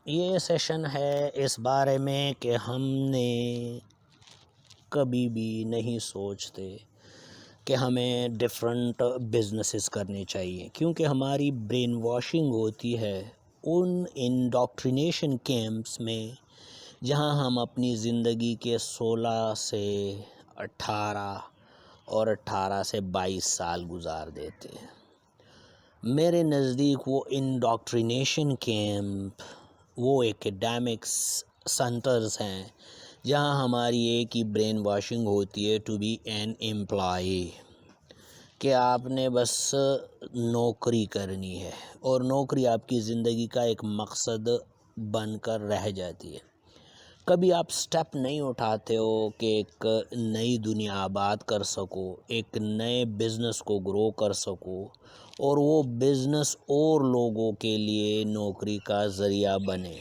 یہ سیشن ہے اس بارے میں کہ ہم نے کبھی بھی نہیں سوچتے کہ ہمیں ڈفرینٹ بزنسز کرنے چاہیے، کیونکہ ہماری برین واشنگ ہوتی ہے ان انڈاکٹرینیشن کیمپس میں، جہاں ہم اپنی زندگی کے 16 سے 18 اور 18 سے 22 سال گزار دیتے ہیں۔ میرے نزدیک وہ انڈاکٹرینیشن کیمپ وہ ایکیڈیمکس سینٹرز ہیں جہاں ہماری ایک ہی برین واشنگ ہوتی ہے، ٹو بی این امپلائی، کہ آپ نے بس نوکری کرنی ہے اور نوکری آپ کی زندگی کا ایک مقصد بن کر رہ جاتی ہے۔ کبھی آپ سٹیپ نہیں اٹھاتے ہو کہ ایک نئی دنیا آباد کر سکو، ایک نئے بزنس کو گرو کر سکو اور وہ بزنس اور لوگوں کے لیے نوکری کا ذریعہ بنے۔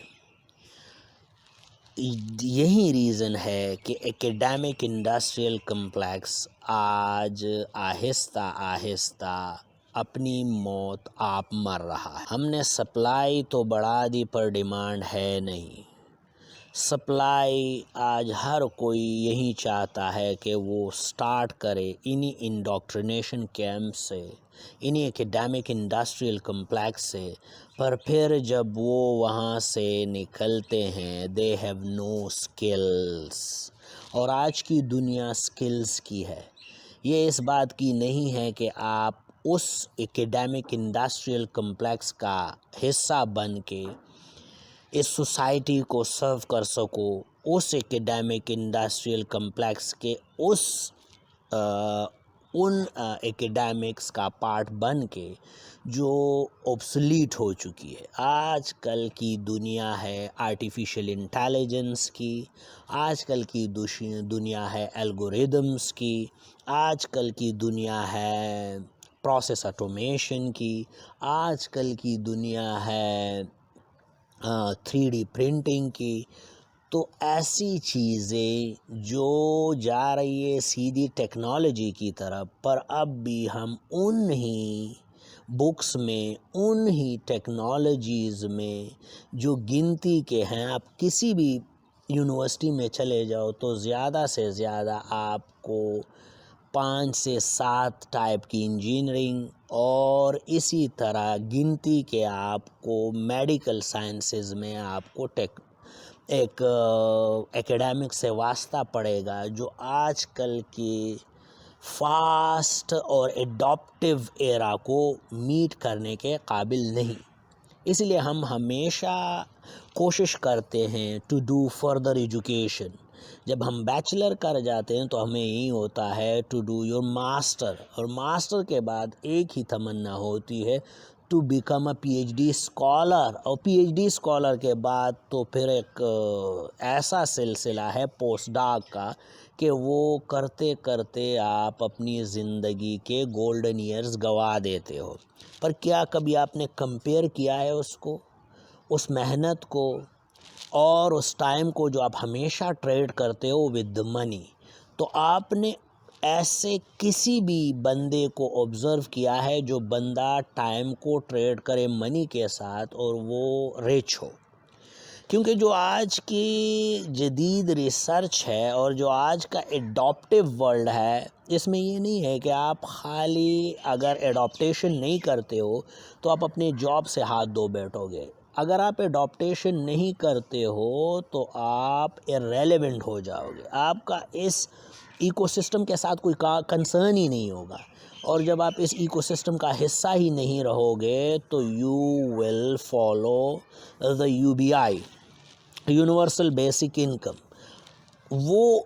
یہی ریزن ہے کہ ایکیڈیمک انڈسٹریل کمپلیکس آج آہستہ آہستہ اپنی موت آپ مر رہا ہے۔ ہم نے سپلائی تو بڑھا دی پر ڈیمانڈ ہے نہیں۔ سپلائی آج ہر کوئی یہی چاہتا ہے کہ وہ سٹارٹ کرے انہی انڈاکٹرینیشن کیمپ سے، انہی ایکیڈیمک انڈسٹریل کمپلیکس سے، پر پھر جب وہ وہاں سے نکلتے ہیں دے ہیو نو سکلز۔ اور آج کی دنیا سکلز کی ہے، یہ اس بات کی نہیں ہے کہ آپ اس ایکیڈیمک انڈسٹریل کمپلیکس کا حصہ بن کے اس سوسائٹی کو سرو کر سکو، اس ایکیڈیمک انڈسٹریل کمپلیکس کے ان ایکیڈیمکس کا پارٹ بن کے جو اوبسلیٹ ہو چکی ہے۔ آج کل کی دنیا ہے آرٹیفیشل انٹیلیجنس کی، آج کل کی دنیا ہے الگوریدمس کی، آج کل کی دنیا ہے پروسیس آٹومیشن کی، آج کل کی دنیا ہے 3D پرنٹنگ کی۔ تو ایسی چیزیں جو جا رہی ہے سیدھی ٹیکنالوجی کی طرف، پر اب بھی ہم ان ہی بکس میں، ان ہی ٹیکنالوجیز میں جو گنتی کے ہیں، آپ کسی بھی یونیورسٹی میں چلے جاؤ تو زیادہ سے زیادہ آپ کو 5 سے 7 ٹائپ کی انجینئرنگ اور اسی طرح گنتی کے آپ کو میڈیکل سائنسز میں آپ کو ایک ایکیڈیمک سے واسطہ پڑے گا، جو آج کل کی فاسٹ اور ایڈاپٹیو ایرا کو میٹ کرنے کے قابل نہیں۔ اس لیے ہم ہمیشہ کوشش کرتے ہیں ٹو ڈو فردر ایجوکیشن۔ جب ہم بیچلر کر جاتے ہیں تو ہمیں یہی ہوتا ہے ٹو ڈو یور ماسٹر، اور ماسٹر کے بعد ایک ہی تمنا ہوتی ہے to become a P H D scholar, اور پی ایچ ڈی اسکالر کے بعد تو پھر ایک ایسا سلسلہ ہے پوسٹ ڈاک کا کہ وہ کرتے کرتے آپ اپنی زندگی کے گولڈن ایئرز گوا دیتے ہو۔ پر کیا کبھی آپ نے کمپیئر کیا ہے اس محنت کو اور اس ٹائم کو جو آپ ہمیشہ ٹریڈ کرتے ہو ود منی؟ تو آپ نے ایسے کسی بھی بندے کو آبزرو کیا ہے جو بندہ ٹائم کو ٹریڈ کرے منی کے ساتھ اور وہ ریچ ہو؟ کیونکہ جو آج کی جدید ریسرچ ہے اور جو آج کا ایڈاپٹیو ورلڈ ہے، اس میں یہ نہیں ہے کہ آپ خالی اگر ایڈاپٹیشن نہیں کرتے ہو تو آپ اپنے جاب سے ہاتھ دھو بیٹھو گے۔ اگر آپ ایڈاپٹیشن نہیں کرتے ہو تو آپ irrelevant ہو جاؤ گے، آپ کا اس ایکو سسٹم کے ساتھ کوئی کنسرن ہی نہیں ہوگا، اور جب آپ اس ایکو سسٹم کا حصہ ہی نہیں رہو گے تو you will follow the UBI، universal basic income. وہ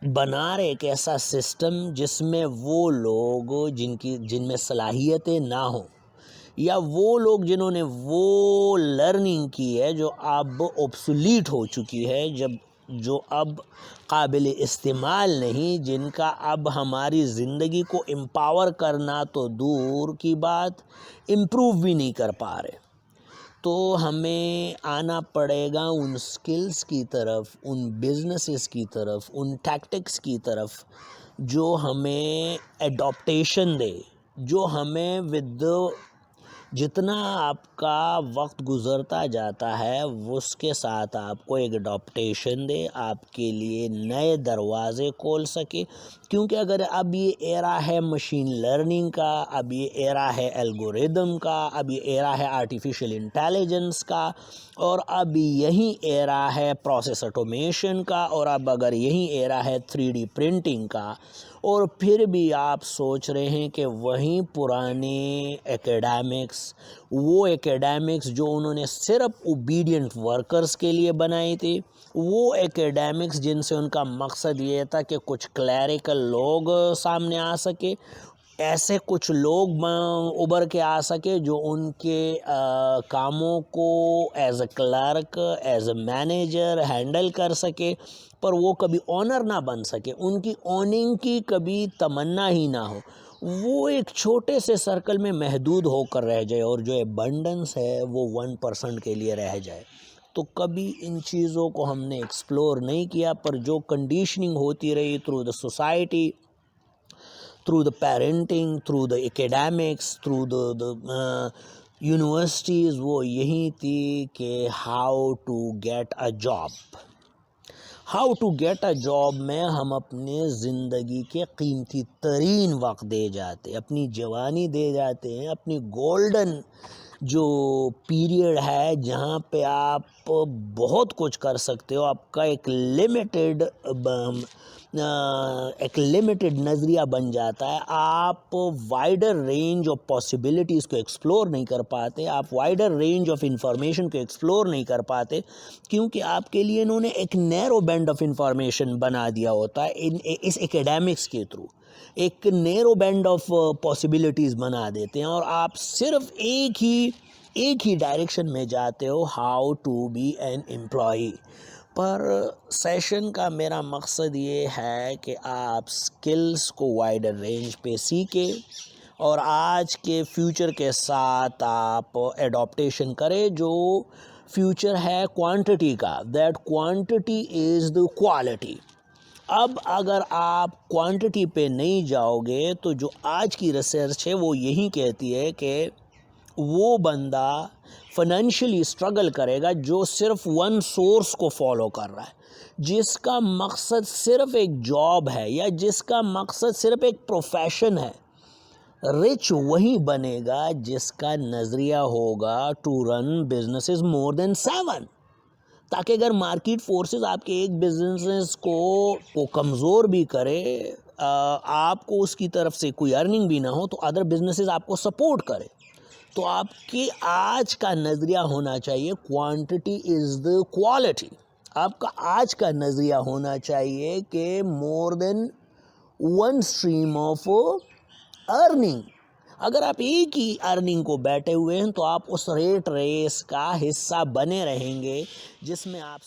بنا رہے ایک ایسا سسٹم جس میں وہ لوگ جن میں صلاحیتیں نہ ہوں، یا وہ لوگ جنہوں نے وہ لرننگ کی ہے جو اب اوبسولیٹ ہو چکی ہے، جو اب قابل استعمال نہیں، جن کا اب ہماری زندگی کو امپاور کرنا تو دور کی بات، امپروو بھی نہیں کر پا رہے۔ تو ہمیں آنا پڑے گا ان سکلز کی طرف، ان بزنسز کی طرف، ان ٹیکٹکس کی طرف جو ہمیں ایڈاپٹیشن دے، جو ہمیں ود جتنا آپ کا وقت گزرتا جاتا ہے اس کے ساتھ آپ کو ایک اڈاپٹیشن دے، آپ کے لیے نئے دروازے کھول سکے، کیونکہ اگر اب یہ ایرا ہے مشین لرننگ کا، اب یہ ایرا ہے الگوریدم کا، اب یہ ایرا ہے آرٹیفیشل انٹیلیجنس کا، اور اب یہی ایرا ہے پروسیس آٹومیشن کا، اور اب اگر یہی ایرا ہے 3D پرنٹنگ کا، اور پھر بھی آپ سوچ رہے ہیں کہ وہیں پرانے ایکیڈیمکس، وہ ایکیڈیمکس جو انہوں نے صرف اوبیڈینٹ ورکرز کے لیے بنائی تھی، وہ ایکیڈیمکس جن سے ان کا مقصد یہ تھا کہ کچھ کلیریکل لوگ سامنے آ سکے، ایسے کچھ لوگ ابھر کے آ سکے جو ان کے کاموں کو as a clerk, as a manager handle کر سکے، پر وہ کبھی اونر نہ بن سکے، ان کی اوننگ کی کبھی تمنا ہی نہ ہو، وہ ایک چھوٹے سے سرکل میں محدود ہو کر رہ جائے، اور جو ایبنڈنس ہے وہ 1% کے لیے رہ جائے۔ تو کبھی ان چیزوں کو ہم نے ایکسپلور نہیں کیا، پر جو کنڈیشننگ ہوتی رہی through the society, through the parenting, through the academics, through the universities, وہ یہی تھی کہ how to get a job. How to get a job میں ہم اپنے زندگی کے قیمتی ترین وقت دے جاتے، اپنی جوانی دے جاتے ہیں، اپنی گولڈن جو پیریڈ ہے جہاں پہ آپ بہت کچھ کر سکتے ہو، آپ کا ایک لمیٹڈ نظریہ بن جاتا ہے، آپ وائڈر رینج آف پاسبلٹیز کو ایکسپلور نہیں کر پاتے، آپ وائڈر رینج آف انفارمیشن کو ایکسپلور نہیں کر پاتے، کیونکہ آپ کے لیے انہوں نے ایک نیرو بینڈ آف انفارمیشن بنا دیا ہوتا ہے اس ایکیڈیمکس کے تھرو، ایک نیرو بینڈ آف پاسبلٹیز بنا دیتے ہیں، اور آپ صرف ایک ہی ڈائریکشن میں جاتے ہو، how to be an employee. پر سیشن کا میرا مقصد یہ ہے کہ آپ سکلز کو وائڈر رینج پہ سیکھیں، اور آج کے فیوچر کے ساتھ آپ ایڈاپٹیشن کریں، جو فیوچر ہے کوانٹٹی کا، that quantity is the quality. اب اگر آپ کوانٹٹی پہ نہیں جاؤ گے تو جو آج کی ریسرچ ہے وہ یہی کہتی ہے کہ وہ بندہ فائنینشلی اسٹرگل کرے گا جو صرف ون سورس کو فالو کر رہا ہے، جس کا مقصد صرف ایک جاب ہے، یا جس کا مقصد صرف ایک پروفیشن ہے۔ رچ وہی بنے گا جس کا نظریہ ہوگا ٹو رن بزنسز مور دین 7، تاکہ اگر مارکیٹ فورسز آپ کے ایک بزنس کو کمزور بھی کرے، آپ کو اس کی طرف سے کوئی ارننگ بھی نہ ہو، تو ادر بزنسز آپ کو سپورٹ کرے، تو آپ کے آج کا نظریہ ہونا چاہیے کوانٹٹی از دا کوالٹی۔ آپ کا آج کا نظریہ ہونا چاہیے کہ مور دین ون اسٹریم آف ارننگ۔ اگر آپ ایک ہی ارننگ کو بیٹھے ہوئے ہیں تو آپ اس ریٹ ریس کا حصہ بنے رہیں گے جس میں آپ